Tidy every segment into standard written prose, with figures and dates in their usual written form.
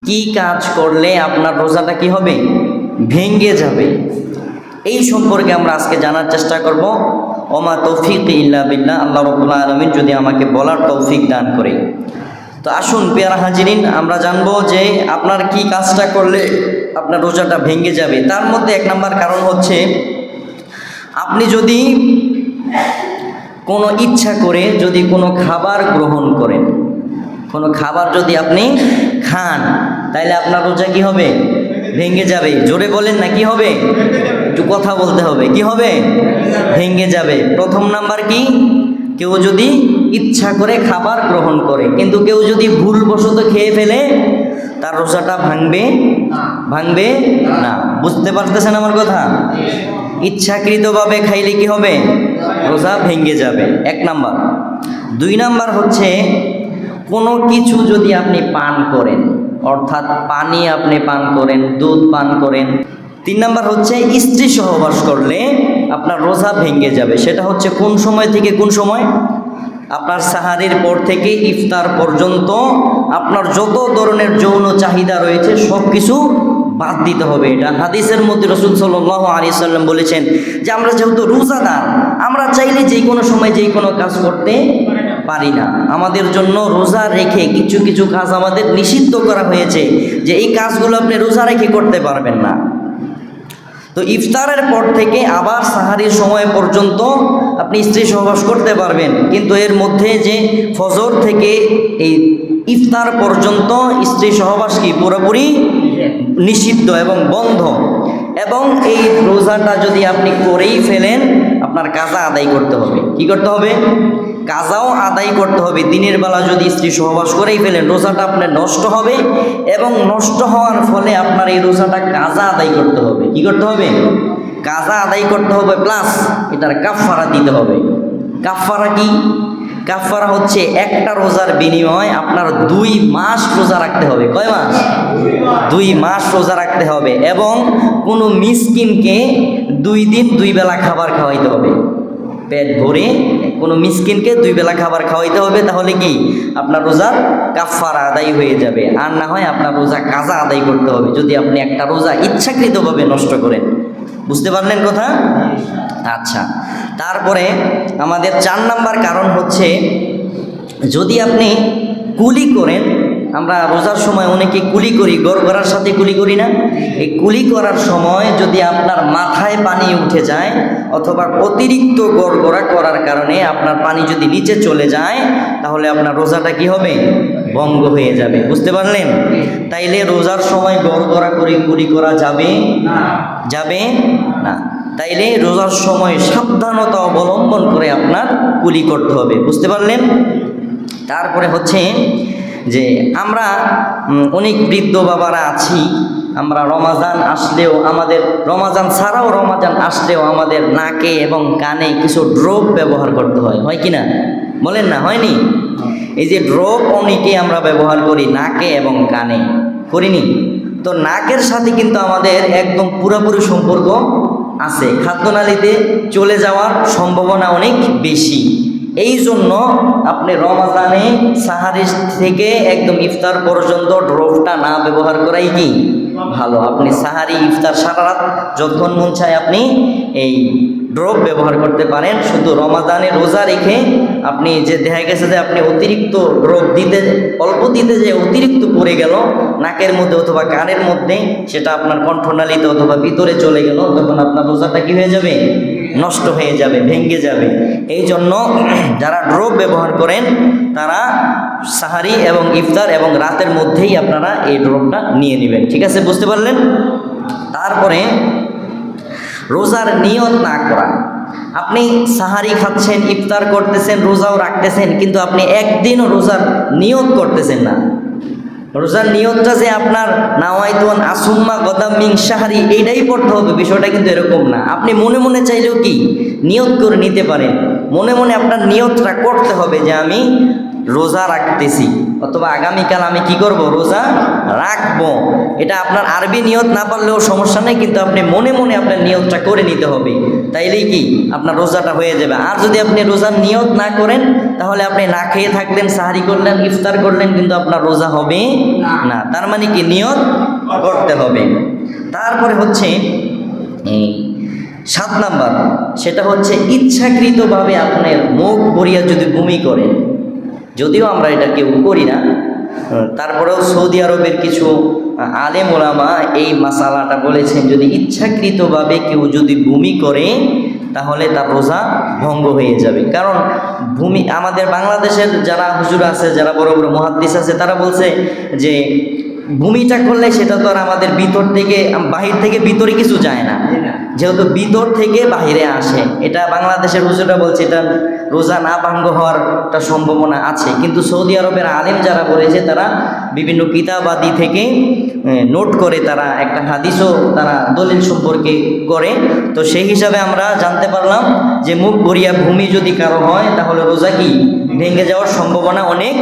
কি কাজ করলে আপনার রোজাটা কি হবে? ভেঙে যাবে। এই সম্পর্কে আমরা আজকে জানার চেষ্টা করব। ওমা তৌফিক ইল্লা বিল্লাহ, আল্লাহ রাব্বুল আলামিন যদি আমাকে বলার তৌফিক দান করে। তো আসুন পেয়ারা হাজিরিন, আমরা জানবো যে আপনার কি কাজটা করলে আপনার রোজাটা ভেঙে যাবে। তার মধ্যে এক নাম্বার কারণ হচ্ছে, আপনি যদি কোনো ইচ্ছা করে যদি কোনো খাবার গ্রহণ করেন, কোনো খাবার যদি আপনি খান, তাইলে আপনার রোজা কি হবে? ভেঙে যাবে। জোরে বলেন না, কি হবে? একটু কথা বলতে হবে। কি হবে? ভেঙে যাবে। প্রথম নাম্বার কি? কেউ যদি ইচ্ছা করে খাবার গ্রহণ করে, কিন্তু কেউ যদি ভুলবশত খেয়ে ফেলে, তার রোজাটা ভাঙবে না। বুঝতে পারতেছেন আমার কথা? ইচ্ছাকৃতভাবে খাইলে কি হবে? রোজা ভেঙে যাবে, এক নাম্বার। দুই নাম্বার হচ্ছে, কোনো কিছু যদি আপনি পান করেন, অর্থাৎ পানি আপনি পান করেন, দুধ পান করেন। তিন নাম্বার হচ্ছে, স্ত্রী সহবাস করলে আপনার রোজা ভেঙে যাবে। সেটা হচ্ছে কোন সময় থেকে কোন সময়? আপনার সাহারির পর থেকে ইফতার পর্যন্ত আপনার যত ধরনের যৌন চাহিদা রয়েছে সব কিছু বাদ দিতে হবে। এটা হাদিসের মধ্যে রাসূল সাল্লাল্লাহু আলাইহি সাল্লাম বলেছেন যে আমরা যেহেতু রোজাদার, আমরা চাইলে যে কোনো সময় যে কোনো কাজ করতে পারি না। আমাদের জন্য রোজা রেখে কিছু কিছু কাজ আমাদের নিষিদ্ধ করা হয়েছে, যে এই কাজগুলো আপনি রোজা রেখে করতে পারবেন না। তো ইফতারের পর থেকে আবার সাহারির সময় পর্যন্ত আপনি স্ত্রী সহবাস করতে পারবেন, কিন্তু এর মধ্যে যে ফজর থেকে এই ইফতার পর্যন্ত স্ত্রী সহবাস কি পুরোপুরি নিষিদ্ধ এবং বন্ধ। এবং এই রোজাটা যদি আপনি করেই ফেলেন, আপনার কাজা আদায় করতে হবে। কি করতে হবে? কাজাও আদায় করতে হবে। দিনের বেলা যদি স্ত্রী সহবাস করেই ফেলেন, রোজাটা আপনার নষ্ট হবে, এবং নষ্ট হওয়ার ফলে আপনার এই রোজাটা কাজা আদায় করতে হবে। কি করতে হবে? কাজা আদায় করতে হবে, প্লাস এটার কাফারা দিতে হবে। কাফারা কি? কাফারা হচ্ছে একটা রোজার বিনিময়ে আপনার 2 মাস রোজা রাখতে হবে। কয় মাস? 2 মাস রোজা রাখতে হবে, এবং কোনো মিসকিনকে 2 দিন 2 বেলা খাবার খাওয়াইতে হবে। পেট ভরে কোনো মিসকিনকে 2 বেলা খাবার খাওয়াইতে হবে। তাহলে কি আপনার রোজার কাফারা আদায় হয়ে যাবে। আর না হয় আপনার রোজা কাজা আদায় করতে হবে, যদি আপনি একটা রোজা ইচ্ছাকৃতভাবে নষ্ট করেন। বুঝতে পারলেন কথা? আচ্ছা, তারপরে আমাদের 4 নাম্বার কারণ হচ্ছে, যদি আপনি কুলি করেন। আমরা রোজার সময় অনেকে কুলি করি, গড়গড়ার সাথে কুলি করি না? এই কুলি করার সময় যদি আপনার মাথায় পানি উঠে যায়, অথবা অতিরিক্ত গড়গড়া করার কারণে আপনার পানি যদি নিচে চলে যায়, তাহলে আপনার রোজাটা কি হবে? ভঙ্গ হয়ে যাবে। বুঝতে পারলেন? তাইলে রোজার সময় গড়গড়া করে কুলি করা যাবে না। তাইলে রোজার সময় সাবধানতা অবলম্বন করে আপনার কুলি করতে হবে। বুঝতে পারলেন? তারপরে হচ্ছে যে আমরা অনেক বৃদ্ধ বাবারা আছি, আমরা রমাজান আসলেও, আমাদের রমাজান ছাড়াও রমাজান আসলেও আমাদের নাকে এবং কানে কিছু ড্রপ ব্যবহার করতে হয়। হয় কি না? বলেন না, হয়নি? এই যে ড্রপ অনেকে আমরা ব্যবহার করি নাকে এবং কানে, করিনি? তো নাকের সাথে কিন্তু আমাদের একদম পুরোপুরি সম্পর্ক আছে, খাদ্যনালীতে চলে যাওয়ার সম্ভাবনা অনেক বেশি। এই জন্য আপনি রমাজানে সাহারি থেকে একদম ইফতার পর্যন্ত ড্রপটা না ব্যবহার করাই কি ভালো। আপনি সাহারি, ইফতার, সারা রাত যতক্ষণ মন চায় আপনি এই ড্রপ ব্যবহার করতে পারেন। শুধু রমাজানে রোজা রেখে আপনি যে দেখা গেছে যে আপনি অতিরিক্ত ড্রপ দিতে, অল্প দিতে যে অতিরিক্ত পড়ে গেল নাকের মধ্যে অথবা কানের মধ্যে, সেটা আপনার কণ্ঠনালীতে অথবা ভিতরে চলে গেল, তখন আপনার রোজাটা কি হয়ে যাবে? নষ্ট হয়ে যাবে, ভেঙে যাবে। এই জন্য যারা ড্রপ ব্যবহার করেন তারা সাহারি এবং ইফতার এবং রাতের মধ্যেই আপনারা এই ড্রপটা নিয়ে নেবেন। ঠিক আছে? বুঝতে পারলেন? তারপরে রোজার নিয়ত না করা। আপনি সাহারি খাচ্ছেন, ইফতার করতেছেন, রোজাও রাখতেছেন, কিন্তু আপনি একদিনও রোজার নিয়ত করতেছেন না। রোজার নিয়তটা যে আপনার নাওয়াইতুন আসুম্মা গদাম মিন শাহরি এইটাই পড়তে হবে, বিষয়টা কিন্তু এরকম না। আপনি মনে মনে চাইলেও কি নিয়ত করে নিতে পারেন। মনে মনে আপনার নিয়তটা করতে হবে যে আমি রোজা রাখতেছি, অথবা আগামীকাল আমি কি করব? রোজা রাখবো। এটা আপনার আরবি নিয়ত না পারলেও সমস্যা নেই, কিন্তু আপনি মনে মনে আপনার নিয়তটা করে নিতে হবে, তাইলেই কি আপনার রোজাটা হয়ে যাবে। আর যদি আপনি রোজার নিয়ত না করেন তাহলে আপনি না খেয়ে থাকলেন, সাহারি করলেন, ইফতার করলেন, কিন্তু আপনার রোজা হবে না। তার মানে কি নিয়ত করতে হবে। তারপরে হচ্ছে 7 নাম্বার, সেটা হচ্ছে ইচ্ছাকৃতভাবে আপনার মুখ ভরিয়া যদি বমি করেন, যদিও আমরা এটা কেউ করি না, তারপরেও সৌদি আরবের কিছু আলেম ওলামা এই মাসালাটা বলেছেন, যদি ইচ্ছাকৃতভাবে কেউ যদি বমি করে তাহলে তার রোজা ভঙ্গ হয়ে যাবে। কারণ ভূমি আমাদের বাংলাদেশের যারা হুজুর আছে, যারা বড় বড় মুহাদ্দিস আছে, তারা বলছে যে ভূমিটা করলে সেটা তো আর আমাদের ভিতর থেকে, বাহির থেকে ভিতরে কিছু যায় না, যেহেতু ভিতর থেকে বাহিরে আসে। এটা বাংলাদেশের হুজুররা বলছে এটা রোজা না ভঙ্গ হওয়ার একটা সম্ভাবনা আছে। কিন্তু সৌদি আরবের আলেম যারা বলেছে, তারা বিভিন্ন কিতাবাদি থেকে নোট করে, তারা একটা হাদিসও তারা দলিল সম্পর্কে করে। তো সেই হিসাবে আমরা জানতে পারলাম যে মুখ ভরিয়া ভূমি যদি কারো হয় তাহলে রোজা কি ভেঙে যাওয়ার সম্ভাবনা অনেক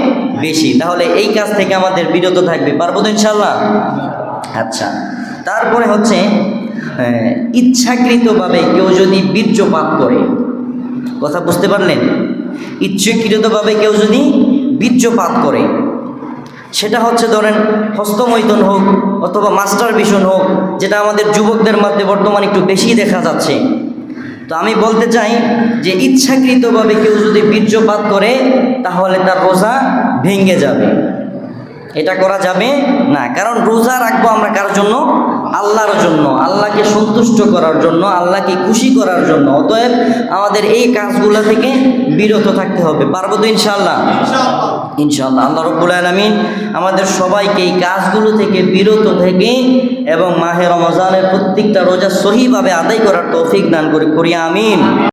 বেশি। তাহলে এই কাজ থেকে আমাদের বিরত থাকবে, পারবো তো ইনশাল্লাহ? আচ্ছা, তারপরে হচ্ছে ইচ্ছাকৃতভাবে কেউ যদি বীর্যপাত করে, কথা বুঝতে পারলেন? ইচ্ছাকৃতভাবে কেউ যদি বীর্যপাত করে, সেটা হচ্ছে ধরেন হস্তমৈথুন হোক অথবা মাস্টারবেশন হোক, যেটা আমাদের যুবকদের মধ্যে বর্তমানে একটু বেশি দেখা যাচ্ছে। তো আমি বলতে চাই যে ইচ্ছাকৃতভাবে কেউ যদি বীর্যপাত করে তাহলে তার রোজা ভেঙে যাবে, এটা করা যাবে না। কারণ রোজা রাখবো আমরা কার জন্য? আল্লাহর জন্য, আল্লাহকে সন্তুষ্ট করার জন্য, আল্লাহকে খুশি করার জন্য। অতএব আমাদের এই কাজগুলো থেকে বিরত থাকতে হবে, পারবো তো ইনশাআল্লাহ? ইনশাআল্লাহ। আল্লাহ রাব্বুল আলামিন আমাদের সবাইকে এই কাজগুলো থেকে বিরত থেকে এবং মাহে রমজানের প্রত্যেকটা রোজা সহিভাবে আদায় করার তৌফিক দান করি, আমিন।